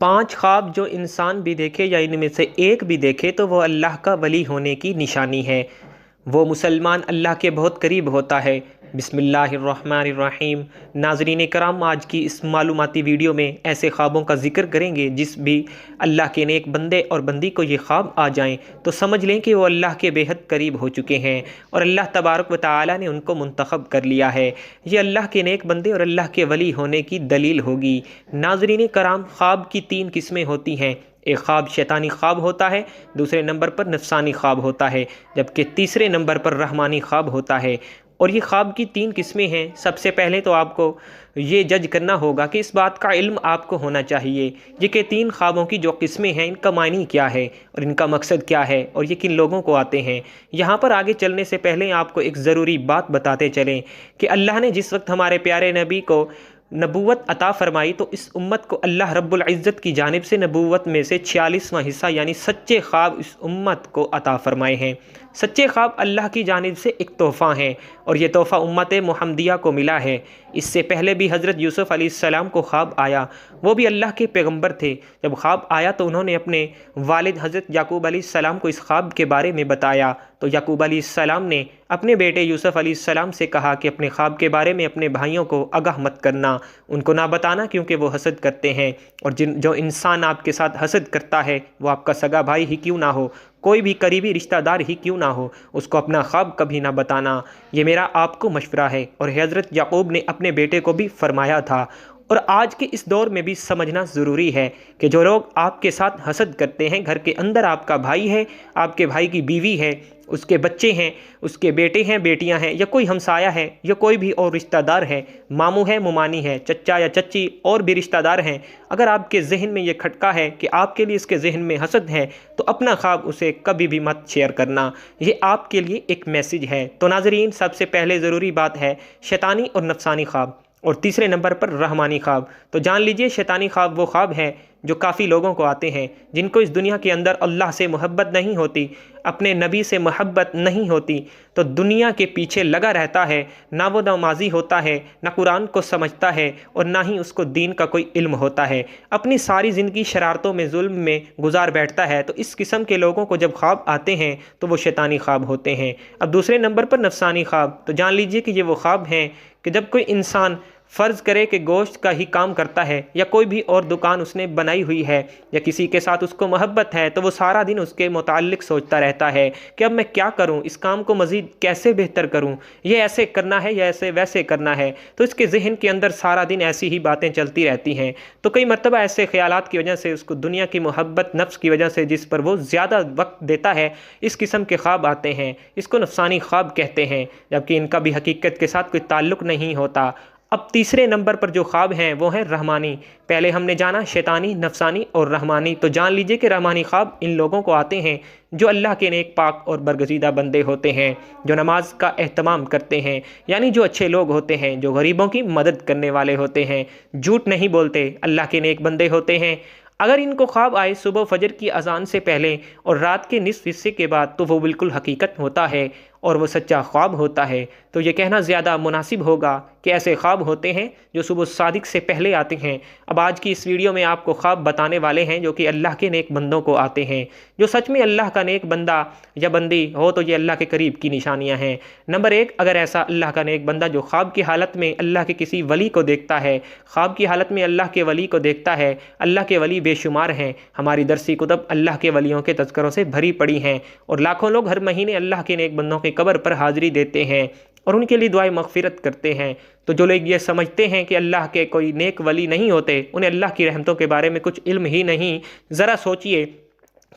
5 خواب جو انسان بھی دیکھے یا ان میں سے ایک بھی دیکھے تو وہ اللہ کا ولی ہونے کی نشانی ہے، وہ مسلمان اللہ کے بہت قریب ہوتا ہے۔ بسم اللہ الرحمن الرحیم۔ ناظرین کرام، آج کی اس معلوماتی ویڈیو میں ایسے خوابوں کا ذکر کریں گے جس بھی اللہ کے نیک بندے اور بندی کو یہ خواب آ جائیں تو سمجھ لیں کہ وہ اللہ کے بے حد قریب ہو چکے ہیں اور اللہ تبارک و تعالی نے ان کو منتخب کر لیا ہے۔ یہ اللہ کے نیک بندے اور اللہ کے ولی ہونے کی دلیل ہوگی۔ ناظرین کرام، خواب کی 3 قسمیں ہوتی ہیں۔ ایک خواب شیطانی خواب ہوتا ہے، دوسرے نمبر پر نفسانی خواب ہوتا ہے، جبکہ تیسرے نمبر پر رحمانی خواب ہوتا ہے۔ اور یہ خواب کی 3 قسمیں ہیں۔ سب سے پہلے تو آپ کو یہ جج کرنا ہوگا کہ اس بات کا علم آپ کو ہونا چاہیے یہ کہ 3 خوابوں کی جو قسمیں ہیں ان کا معنی کیا ہے اور ان کا مقصد کیا ہے اور یہ کن لوگوں کو آتے ہیں۔ یہاں پر آگے چلنے سے پہلے آپ کو ایک ضروری بات بتاتے چلیں کہ اللہ نے جس وقت ہمارے پیارے نبی کو نبوت عطا فرمائی تو اس امت کو اللہ رب العزت کی جانب سے نبوت میں سے 46واں حصہ یعنی سچے خواب اس امت کو عطا فرمائے ہیں۔ سچے خواب اللہ کی جانب سے ایک تحفہ ہیں اور یہ تحفہ امت محمدیہ کو ملا ہے۔ اس سے پہلے بھی حضرت یوسف علیہ السلام کو خواب آیا، وہ بھی اللہ کے پیغمبر تھے۔ جب خواب آیا تو انہوں نے اپنے والد حضرت یعقوب علیہ السلام کو اس خواب کے بارے میں بتایا تو یعقوب علیہ السلام نے اپنے بیٹے یوسف علیہ السلام سے کہا کہ اپنے خواب کے بارے میں اپنے بھائیوں کو آگاہ مت کرنا، ان کو نہ بتانا، کیونکہ وہ حسد کرتے ہیں، اور جو انسان آپ کے ساتھ حسد کرتا ہے وہ آپ کا سگا بھائی ہی کیوں نہ ہو، کوئی بھی قریبی رشتہ دار ہی کیوں نہ ہو، اس کو اپنا خواب کبھی نہ بتانا۔ یہ میرا آپ کو مشورہ ہے، اور حضرت یعقوب نے اپنے بیٹے کو بھی فرمایا تھا۔ اور آج کے اس دور میں بھی سمجھنا ضروری ہے کہ جو لوگ آپ کے ساتھ حسد کرتے ہیں، گھر کے اندر آپ کا بھائی ہے، آپ کے بھائی کی بیوی ہے، اس کے بچے ہیں، اس کے بیٹے ہیں، بیٹیاں ہیں، یا کوئی ہمسایہ ہے، یا کوئی بھی اور رشتہ دار ہے، ماموں ہے، ممانی ہے، چچا یا چچی اور بھی رشتہ دار ہیں، اگر آپ کے ذہن میں یہ کھٹکا ہے کہ آپ کے لیے اس کے ذہن میں حسد ہے تو اپنا خواب اسے کبھی بھی مت شیئر کرنا۔ یہ آپ کے لیے ایک میسج ہے۔ تو ناظرین، سب سے پہلے ضروری بات ہے شیطانی اور نفسانی خواب، اور تیسرے نمبر پر رحمانی خواب۔ تو جان لیجئے شیطانی خواب وہ خواب ہے جو کافی لوگوں کو آتے ہیں جن کو اس دنیا کے اندر اللہ سے محبت نہیں ہوتی، اپنے نبی سے محبت نہیں ہوتی، تو دنیا کے پیچھے لگا رہتا ہے، نہ وہ نمازی ہوتا ہے، نہ قرآن کو سمجھتا ہے، اور نہ ہی اس کو دین کا کوئی علم ہوتا ہے، اپنی ساری زندگی شرارتوں میں، ظلم میں گزار بیٹھتا ہے۔ تو اس قسم کے لوگوں کو جب خواب آتے ہیں تو وہ شیطانی خواب ہوتے ہیں۔ اب دوسرے نمبر پر نفسانی خواب، تو جان لیجئے کہ یہ وہ خواب ہیں کہ جب کوئی انسان فرض کرے کہ گوشت کا ہی کام کرتا ہے یا کوئی بھی اور دکان اس نے بنائی ہوئی ہے یا کسی کے ساتھ اس کو محبت ہے، تو وہ سارا دن اس کے متعلق سوچتا رہتا ہے کہ اب میں کیا کروں، اس کام کو مزید کیسے بہتر کروں، یہ ایسے کرنا ہے یا ایسے ویسے کرنا ہے، تو اس کے ذہن کے اندر سارا دن ایسی ہی باتیں چلتی رہتی ہیں۔ تو کئی مرتبہ ایسے خیالات کی وجہ سے اس کو دنیا کی محبت، نفس کی وجہ سے جس پر وہ زیادہ وقت دیتا ہے، اس قسم کے خواب آتے ہیں۔ اس کو نفسانی خواب کہتے ہیں، جبکہ ان کا بھی حقیقت کے ساتھ کوئی تعلق نہیں ہوتا۔ اب تیسرے نمبر پر جو خواب ہیں وہ ہیں رحمانی۔ پہلے ہم نے جانا شیطانی، نفسانی اور رحمانی، تو جان لیجئے کہ رحمانی خواب ان لوگوں کو آتے ہیں جو اللہ کے نیک پاک اور برگزیدہ بندے ہوتے ہیں، جو نماز کا اہتمام کرتے ہیں، یعنی جو اچھے لوگ ہوتے ہیں، جو غریبوں کی مدد کرنے والے ہوتے ہیں، جھوٹ نہیں بولتے، اللہ کے نیک بندے ہوتے ہیں۔ اگر ان کو خواب آئے صبح فجر کی اذان سے پہلے اور رات کے نصف حصے کے بعد تو وہ بالکل حقیقت ہوتا ہے اور وہ سچا خواب ہوتا ہے۔ تو یہ کہنا زیادہ مناسب ہوگا کہ ایسے خواب ہوتے ہیں جو صبح صادق سے پہلے آتے ہیں۔ اب آج کی اس ویڈیو میں آپ کو خواب بتانے والے ہیں جو کہ اللہ کے نیک بندوں کو آتے ہیں۔ جو سچ میں اللہ کا نیک بندہ یا بندی ہو تو یہ اللہ کے قریب کی نشانیاں ہیں۔ نمبر 1، اگر ایسا اللہ کا نیک بندہ جو خواب کی حالت میں اللہ کے کسی ولی کو دیکھتا ہے، خواب کی حالت میں اللہ کے ولی کو دیکھتا ہے، اللہ کے ولی بے شمار ہیں، ہماری درسی کتب اللہ کے ولیوں کے تذکروں سے بھری پڑی ہیں، اور لاکھوں لوگ ہر مہینے اللہ کے نیک بندوں کی قبر پر حاضری دیتے ہیں اور ان کے لیے دعائیں مغفرت کرتے ہیں۔ تو جو لوگ یہ سمجھتے ہیں کہ اللہ کے کوئی نیک ولی نہیں ہوتے، انہیں اللہ کی رحمتوں کے بارے میں کچھ علم ہی نہیں، ذرا سوچئے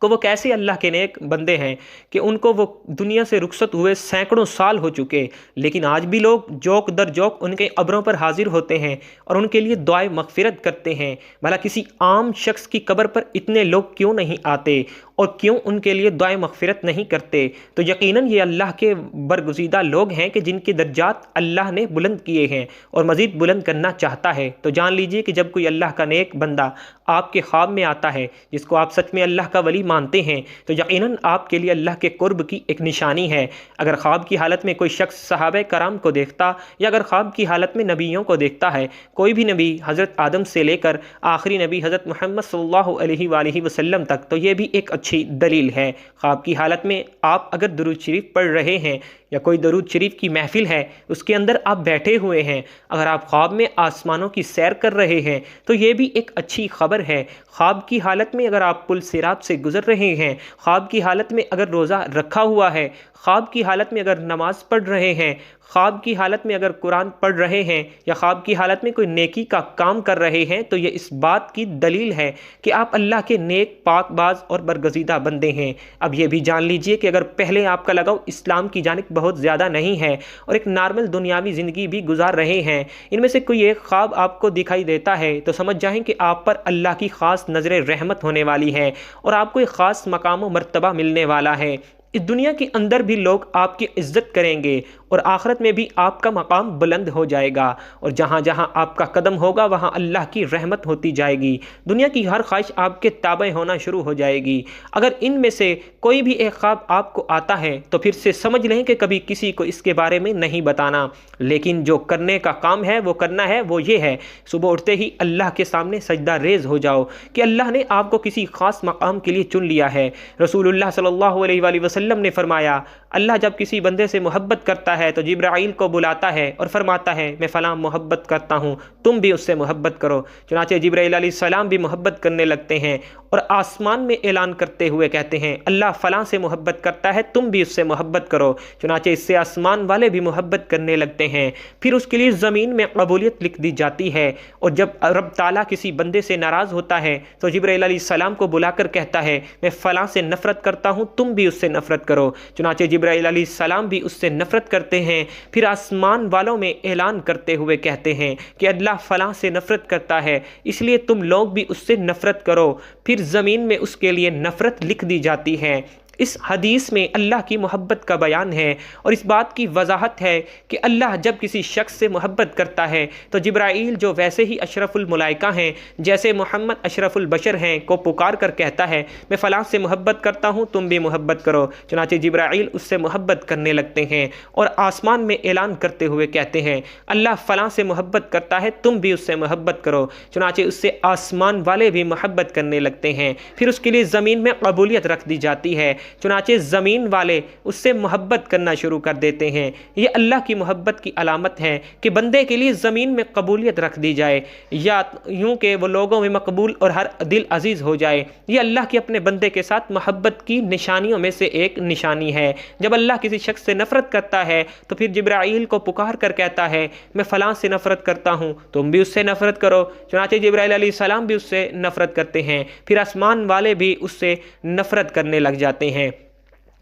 کہ وہ کیسے اللہ کے نیک بندے ہیں کہ ان کو وہ دنیا سے رخصت ہوئے سینکڑوں سال ہو چکے، لیکن آج بھی لوگ جوک در جوک ان کے قبروں پر حاضر ہوتے ہیں اور ان کے لیے دعائیں مغفرت کرتے ہیں۔ بھلا کسی عام شخص کی قبر پر اتنے لوگ کیوں نہیں آتے؟ اور کیوں ان کے لیے دعائیں مغفرت نہیں کرتے؟ تو یقیناً یہ اللہ کے برگزیدہ لوگ ہیں کہ جن کے درجات اللہ نے بلند کیے ہیں اور مزید بلند کرنا چاہتا ہے۔ تو جان لیجئے کہ جب کوئی اللہ کا نیک بندہ آپ کے خواب میں آتا ہے جس کو آپ سچ میں اللہ کا ولی مانتے ہیں تو یقیناً آپ کے لیے اللہ کے قرب کی ایک نشانی ہے۔ اگر خواب کی حالت میں کوئی شخص صحابہ کرام کو دیکھتا یا اگر خواب کی حالت میں نبیوں کو دیکھتا ہے، کوئی بھی نبی حضرت آدم سے لے کر آخری نبی حضرت محمد صلی اللہ علیہ وآلہ وسلم تک، تو یہ بھی ایک اچھی دلیل ہے۔ خواب کی حالت میں آپ اگر درود شریف پڑھ رہے ہیں یا کوئی درود شریف کی محفل ہے اس کے اندر آپ بیٹھے ہوئے ہیں، اگر آپ خواب میں آسمانوں کی سیر کر رہے ہیں تو یہ بھی ایک اچھی خبر ہے۔ خواب کی حالت میں اگر آپ پل صراط سے گزر رہے ہیں، خواب کی حالت میں اگر روزہ رکھا ہوا ہے، خواب کی حالت میں اگر نماز پڑھ رہے ہیں، خواب کی حالت میں اگر قرآن پڑھ رہے ہیں یا خواب کی حالت میں کوئی نیکی کا کام کر رہے ہیں، تو یہ اس بات کی دلیل ہے کہ آپ اللہ کے نیک پاک باز اور برگزیدہ بندے ہیں۔ اب یہ بھی جان لیجئے کہ اگر پہلے آپ کا لگاؤ اسلام کی جانب بہت زیادہ نہیں ہے اور ایک نارمل دنیاوی زندگی بھی گزار رہے ہیں، ان میں سے کوئی ایک خواب آپ کو دکھائی دیتا ہے تو سمجھ جائیں کہ آپ پر اللہ کی خاص نظر رحمت ہونے والی ہے اور آپ کو ایک خاص مقام و مرتبہ ملنے والا ہے۔ اس دنیا کے اندر بھی لوگ آپ کی عزت کریں گے اور آخرت میں بھی آپ کا مقام بلند ہو جائے گا، اور جہاں جہاں آپ کا قدم ہوگا وہاں اللہ کی رحمت ہوتی جائے گی، دنیا کی ہر خواہش آپ کے تابع ہونا شروع ہو جائے گی۔ اگر ان میں سے کوئی بھی ایک خواب آپ کو آتا ہے تو پھر سے سمجھ لیں کہ کبھی کسی کو اس کے بارے میں نہیں بتانا، لیکن جو کرنے کا کام ہے وہ کرنا ہے، وہ یہ ہے صبح اٹھتے ہی اللہ کے سامنے سجدہ ریز ہو جاؤ کہ اللہ نے آپ کو کسی خاص مقام کے لیے چن لیا ہے۔ رسول اللہ صلی اللہ علیہ وآلہ وسلم نے فرمایا، اللہ جب کسی بندے سے محبت کرتا ہے تو جبرائیل کو بلاتا ہے اور فرماتا ہے میں فلاں محبت کرتا ہوں، تم بھی اس سے محبت کرو۔ چنانچہ جبرائیل علیہ السلام بھی محبت کرنے لگتے ہیں اور آسمان میں اعلان کرتے ہوئے کہتے ہیں اللہ فلاں سے محبت کرتا ہے، تم بھی اس سے محبت کرو۔ چنانچہ اس سے آسمان والے بھی محبت کرنے لگتے ہیں، پھر اس کے لیے زمین میں قبولیت لکھ دی جاتی ہے، اور جب رب تعالیٰ کسی بندے سے ناراض ہوتا ہے تو جبرائیل علیہ السلام کو بلا کر کہتا ہے میں فلاں سے نفرت کرتا ہوں، تم بھی اس سے نفرت کرو۔ چنانچہ جبرائیل علیہ السلام بھی اس سے نفرت کرتے ہیں، پھر آسمان والوں میں اعلان کرتے ہوئے کہتے ہیں کہ اللہ فلاں سے نفرت کرتا ہے، اس لیے تم لوگ بھی اس سے نفرت کرو، پھر زمین میں اس کے لیے نفرت لکھ دی جاتی ہے۔ اس حدیث میں اللہ کی محبت کا بیان ہے اور اس بات کی وضاحت ہے کہ اللہ جب کسی شخص سے محبت کرتا ہے تو جبرائیل جو ویسے ہی اشرف الملائکہ ہیں، جیسے محمد اشرف البشر ہیں، کو پکار کر کہتا ہے میں فلاں سے محبت کرتا ہوں، تم بھی محبت کرو۔ چنانچہ جبرائیل اس سے محبت کرنے لگتے ہیں اور آسمان میں اعلان کرتے ہوئے کہتے ہیں اللہ فلاں سے محبت کرتا ہے، تم بھی اس سے محبت کرو۔ چنانچہ اس سے آسمان والے بھی محبت کرنے لگتے ہیں، پھر اس کے لیے زمین میں قبولیت رکھ دی جاتی ہے، چنانچہ زمین والے اس سے محبت کرنا شروع کر دیتے ہیں۔ یہ اللہ کی محبت کی علامت ہے کہ بندے کے لیے زمین میں قبولیت رکھ دی جائے، یا یوں کہ وہ لوگوں میں مقبول اور ہر دل عزیز ہو جائے۔ یہ اللہ کے اپنے بندے کے ساتھ محبت کی نشانیوں میں سے ایک نشانی ہے۔ جب اللہ کسی شخص سے نفرت کرتا ہے تو پھر جبرائیل کو پکار کر کہتا ہے میں فلاں سے نفرت کرتا ہوں، تم بھی اس سے نفرت کرو۔ چنانچہ جبرائیل علیہ السلام بھی اس سے نفرت کرتے ہیں، پھر آسمان والے بھی اس سے نفرت کرنے لگ جاتے ہیں،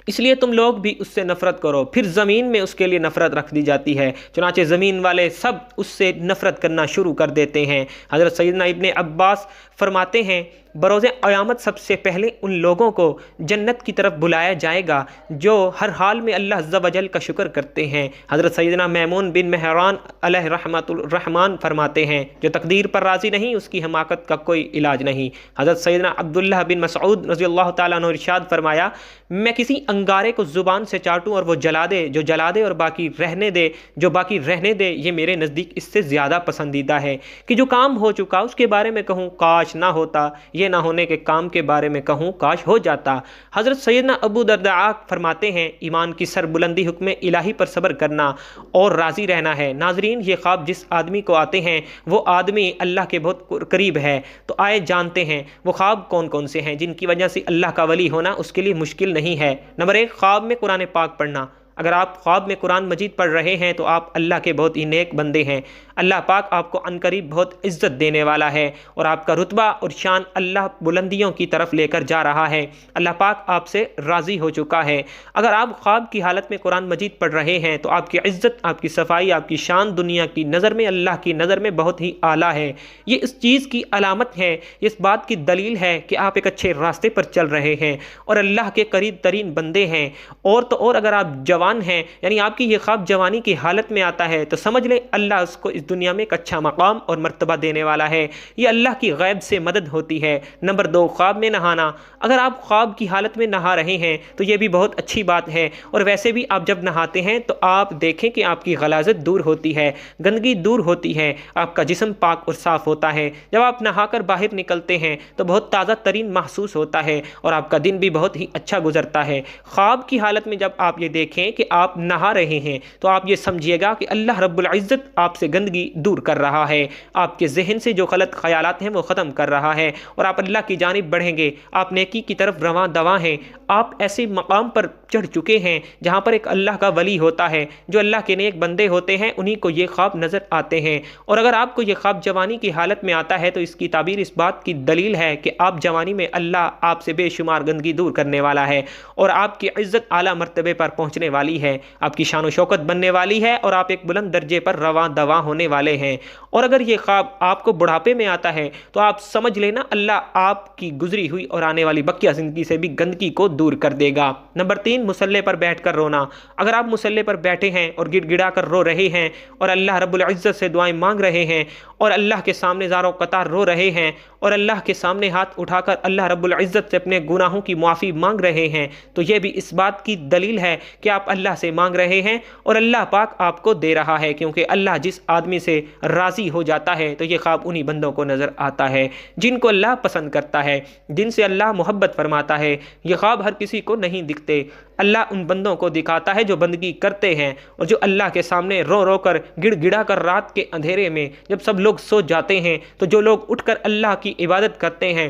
اس لیے تم لوگ بھی اس سے نفرت کرو۔ پھر زمین میں اس کے لیے نفرت رکھ دی جاتی ہے، چنانچہ زمین والے سب اس سے نفرت کرنا شروع کر دیتے ہیں۔ حضرت سیدنا ابن عباس فرماتے ہیں بروز قیامت سب سے پہلے ان لوگوں کو جنت کی طرف بلایا جائے گا جو ہر حال میں اللہ عز و جل کا شکر کرتے ہیں۔ حضرت سیدنا میمون بن مہران علیہ رحمۃ الرحمن فرماتے ہیں جو تقدیر پر راضی نہیں اس کی حماقت کا کوئی علاج نہیں۔ حضرت سیدنا عبداللہ بن مسعود رضی اللہ تعالیٰ عنہ ارشاد فرمایا میں کسی انگارے کو زبان سے چاٹوں اور وہ جلا دے، جو جلا دے اور باقی رہنے دے، جو باقی رہنے دے، یہ میرے نزدیک اس سے زیادہ پسندیدہ ہے کہ جو کام ہو چکا اس کے بارے میں کہوں کاش نہ ہوتا، یہ نہ ہونے کے کام کے بارے میں کہوں کاش ہو جاتا۔ حضرت سیدنا ابو درداء فرماتے ہیں ایمان کی سربلندی حکم الہی پر صبر کرنا اور راضی رہنا ہے۔ ناظرین یہ خواب جس آدمی کو آتے ہیں وہ آدمی اللہ کے بہت قریب ہے، تو آئے جانتے ہیں وہ خواب کون کون سے ہیں جن کی وجہ سے اللہ کا ولی ہونا اس کے لیے مشکل نہیں ہے۔ نمبر 1 خواب میں قرآن پاک پڑھنا۔ اگر آپ خواب میں قرآن مجید پڑھ رہے ہیں تو آپ اللہ کے بہت ہی نیک بندے ہیں۔ اللہ پاک آپ کو عنقریب بہت عزت دینے والا ہے اور آپ کا رتبہ اور شان اللہ بلندیوں کی طرف لے کر جا رہا ہے۔ اللہ پاک آپ سے راضی ہو چکا ہے۔ اگر آپ خواب کی حالت میں قرآن مجید پڑھ رہے ہیں تو آپ کی عزت، آپ کی صفائی، آپ کی شان دنیا کی نظر میں، اللہ کی نظر میں بہت ہی اعلیٰ ہے۔ یہ اس چیز کی علامت ہے، یہ اس بات کی دلیل ہے کہ آپ ایک اچھے راستے پر چل رہے ہیں اور اللہ کے قریب ترین بندے ہیں۔ اور تو اور اگر آپ جوان ہیں، یعنی آپ کی یہ خواب جوانی کی حالت میں آتا ہے، تو سمجھ لیں اللہ اس کو اس دنیا میں ایک اچھا مقام اور مرتبہ دینے والا ہے۔ یہ اللہ کی غیب سے مدد ہوتی ہے۔ نمبر 2، خواب میں نہانا۔ اگر آپ خواب کی حالت میں نہا رہے ہیں تو یہ بھی بہت اچھی بات ہے، اور ویسے بھی آپ جب نہاتے ہیں تو آپ دیکھیں کہ آپ کی غلاظت دور ہوتی ہے، گندگی دور ہوتی ہے، آپ کا جسم پاک اور صاف ہوتا ہے۔ جب آپ نہا کر باہر نکلتے ہیں تو بہت تازہ ترین محسوس ہوتا ہے اور آپ کا دن بھی بہت ہی اچھا گزرتا ہے۔ خواب کی حالت میں جب آپ یہ دیکھیں کہ آپ نہا رہے ہیں تو آپ یہ سمجھیے گا کہ اللہ رب العزت آپ سے گندگی دور کر رہا ہے، آپ کے ذہن سے جو غلط خیالات ہیں وہ ختم کر رہا ہے اور آپ اللہ کی جانب بڑھیں گے، آپ نیکی کی طرف رواں دواں ہیں۔ آپ ایسے مقام پر چڑھ چکے ہیں جہاں پر ایک اللہ کا ولی ہوتا ہے، جو اللہ کے نیک بندے ہوتے ہیں، انہی کو یہ خواب نظر آتے ہیں۔ اور اگر آپ کو یہ خواب جوانی کی حالت میں آتا ہے تو اس کی تعبیر اس بات کی دلیل ہے کہ آپ جوانی میں اللہ آپ سے بے شمار گندگی دور کرنے والا ہے اور آپ کی عزت اعلیٰ مرتبے پر پہنچنے والی ہے، آپ کی شان و شوکت بننے والی ہے اور آپ ایک بلند درجے پر رواں دواں ہونے والے ہیں۔ اور اگر یہ خواب آپ کو بڑھاپے میں آتا ہے تو آپ سمجھ لینا اللہ آپ کی گزری ہوئی اور آنے والی بقیہ زندگی سے بھی گندگی کو دور کر دے گا۔ نمبر 3، مصلے پر بیٹھ کر رونا۔ اگر آپ مصلے پر بیٹھے ہیں اور گڑ گڑا کر رو رہے ہیں اور اللہ رب العزت سے دعائیں مانگ رہے ہیں اور اللہ کے سامنے زاروں قطار رو رہے ہیں اور اللہ کے سامنے ہاتھ اٹھا کر اللہ رب العزت سے اپنے گناہوں کی معافی مانگ رہے ہیں، تو یہ بھی اس بات کی دلیل ہے کہ آپ اللہ سے مانگ رہے ہیں اور اللہ پاک آپ کو دے رہا ہے، کیونکہ اللہ جس آدمی سے راضی ہو جاتا ہے تو یہ خواب انہی بندوں کو نظر آتا ہے جن کو اللہ پسند کرتا ہے، جن سے اللہ محبت فرماتا ہے۔ یہ خواب ہر کسی کو نہیں دکھتے، اللہ ان بندوں کو دکھاتا ہے جو بندگی کرتے ہیں اور جو اللہ کے سامنے رو رو کر گڑ گڑا کر رات کے اندھیرے میں جب سب لوگ سو جاتے ہیں تو جو لوگ اٹھ کر اللہ کی عبادت کرتے ہیں،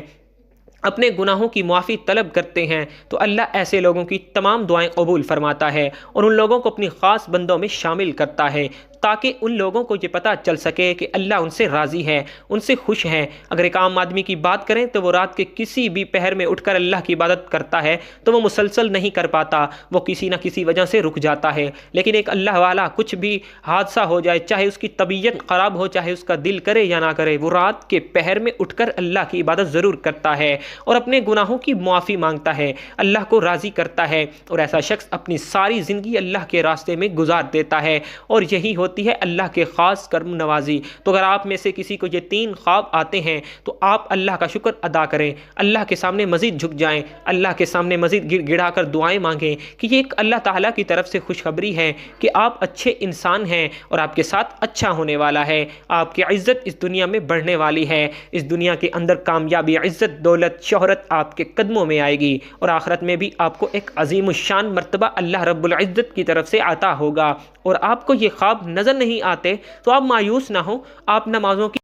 اپنے گناہوں کی معافی طلب کرتے ہیں، تو اللہ ایسے لوگوں کی تمام دعائیں قبول فرماتا ہے اور ان لوگوں کو اپنی خاص بندوں میں شامل کرتا ہے، تاکہ ان لوگوں کو یہ پتہ چل سکے کہ اللہ ان سے راضی ہے، ان سے خوش ہے۔ اگر ایک عام آدمی کی بات کریں تو وہ رات کے کسی بھی پہر میں اٹھ کر اللہ کی عبادت کرتا ہے تو وہ مسلسل نہیں کر پاتا، وہ کسی نہ کسی وجہ سے رک جاتا ہے، لیکن ایک اللہ والا کچھ بھی حادثہ ہو جائے، چاہے اس کی طبیعت خراب ہو، چاہے اس کا دل کرے یا نہ کرے، وہ رات کے پہر میں اٹھ کر اللہ کی عبادت ضرور کرتا ہے اور اپنے گناہوں کی معافی مانگتا ہے، اللہ کو راضی کرتا ہے، اور ایسا شخص اپنی ساری زندگی اللہ کے راستے میں گزار دیتا ہے، اور یہی ہوتی ہے اللہ کے خاص کرم نوازی۔ تو اگر آپ میں سے کسی کو یہ 3 خواب آتے ہیں تو آپ اللہ کا شکر ادا کریں، اللہ کے سامنے مزید جھک جائیں، اللہ کے سامنے مزید گڑ گڑا کر دعائیں مانگیں کہ یہ ایک اللہ تعالیٰ کی طرف سے خوشخبری ہے کہ آپ اچھے انسان ہیں اور آپ کے ساتھ اچھا ہونے والا ہے، آپ کی عزت اس دنیا میں بڑھنے والی ہے، اس دنیا کے اندر کامیابی، عزت، دولت، شہرت آپ کے قدموں میں آئے گی اور آخرت میں بھی آپ کو ایک عظیم الشان مرتبہ اللہ رب العزت کی طرف سے عطا ہوگا۔ اور آپ کو یہ خواب نظر نہیں آتے تو آپ مایوس نہ ہوں، آپ نمازوں کی